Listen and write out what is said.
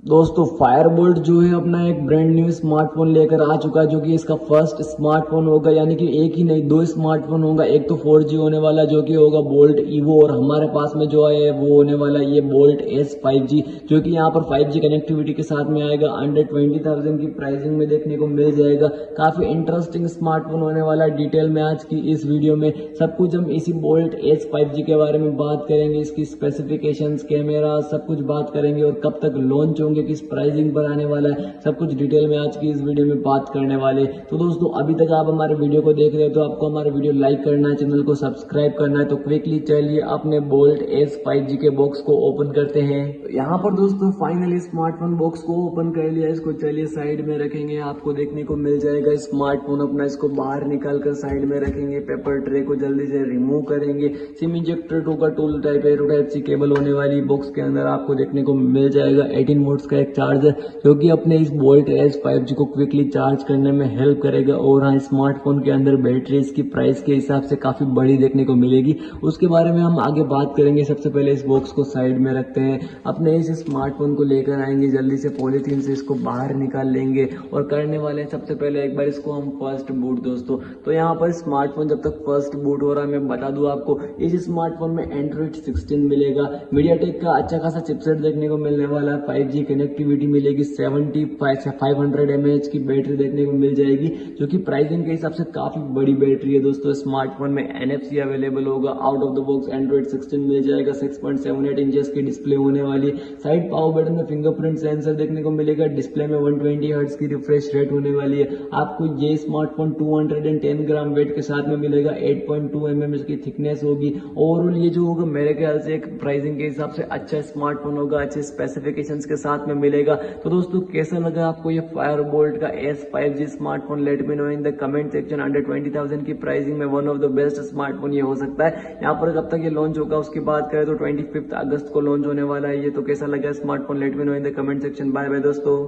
दोस्तों फायरबोल्ट जो है अपना एक ब्रांड न्यू स्मार्टफोन लेकर आ चुका है, जो कि इसका फर्स्ट स्मार्टफोन होगा। यानी कि एक ही नहीं, दो स्मार्टफोन होगा। एक तो 4G होने वाला जो कि होगा बोल्ट ईवो, और हमारे पास में जो है वो होने वाला ये बोल्ट एस 5G, जो कि यहाँ पर 5G कनेक्टिविटी के साथ में आएगा। अंडर 20,000 की प्राइसिंग में देखने को मिल जाएगा। काफी इंटरेस्टिंग स्मार्टफोन होने वाला है। डिटेल में आज की इस वीडियो में सब कुछ हम इसी बोल्ट एस 5G के बारे में बात करेंगे। इसकी स्पेसिफिकेशंस, कैमरा, सब कुछ बात करेंगे और कब तक लॉन्च होंगे, किस प्राइसिंग पर आने वाला है, सब कुछ डिटेल में आज की इस वीडियो में बात करने वाले। तो दोस्तों अभी तक आप हमारे वीडियो को देख रहे हो तो आपको हमारे वीडियो लाइक करना है, चैनल को सब्सक्राइब करना है। तो क्विकली चलिए अपने बोल्ट एस 5G के बॉक्स को ओपन करते हैं। तो यहाँ पर दोस्तों फाइनली स्मार्टफोन बॉक्स को ओपन कर लिया। इसको चलिए साइड में रखेंगे, आपको देखने को मिल जाएगा स्मार्टफोन अपना। इसको बाहर निकाल कर साइड में रखेंगे, पेपर ट्रे को जल्दी से रिमूव करेंगे। सिम इंजेक्टर का टूल टाइप है, टाइप सी केबल होने वाली बॉक्स के अंदर आपको देखने को मिल जाएगा। 18 वोल्ट्स का एक चार्जर, जो कि अपने इस बोल्ट एस 5G को क्विकली चार्ज करने में हेल्प करेगा। और हाँ, स्मार्टफोन के अंदर बैटरी इसकी प्राइस के हिसाब से काफी बड़ी देखने को मिलेगी, उसके बारे में हम आगे बात करेंगे। सबसे पहले इस बॉक्स को साइड में रखते हैं, अपने इस स्मार्टफोन को लेकर आएंगे, जल्दी से पॉलीथीन से इसको बाहर निकाल लेंगे और करने वाले हैं सबसे पहले एक बार इसको हम फर्स्ट बूट। दोस्तों तो यहाँ पर स्मार्टफोन जब तक फर्स्ट बूट हो रहा है, मैं बता दूं आपको इस स्मार्टफोन में एंड्रॉइड 16 मिलेगा। मीडियाटेक का अच्छा खासा चिपसेट देखने को मिलने वाला है। 5G कनेक्टिविटी मिलेगी। 500 mAh की बैटरी देखने को मिल जाएगी, जो कि प्राइसिंग के हिसाब से काफी बड़ी बैटरी है। दोस्तों स्मार्टफोन में NFC अवेलेबल होगा। Out of the box Android 16 मिल जाएगा। 6.78 इंचेस की डिस्प्ले होने वाली है। साइड पावर बटन में फिंगरप्रिंट सेंसर देखने को मिलेगा। डिस्प्ले में 120 हर्ट्ज की रिफ्रेश रेट होने वाली है। आपको ये स्मार्टफोन 210 ग्राम वेट के साथ में मिलेगा। 8.2 mm की थिकनेस होगी। ओवरऑल ये जो होगा मेरे ख्याल से एक प्राइसिंग के हिसाब से अच्छा स्मार्टफोन होगा, अच्छे स्पेसिफिकेशंस के साथ में मिलेगा। तो दोस्तों कैसा लगा आपको ये फायरबोल्ट का S 5G smartphone? Let me know in the comment section. Under 20,000 की प्राइसिंग में one of the best smartphone ये हो सकता है। यहाँ पर कब तक ये लॉन्च होगा उसकी बात करें तो 25 अगस्त को लॉन्च होने वाला है ये। तो कैसा लगा smartphone? Let me know in the comment section. Bye bye दोस्तों।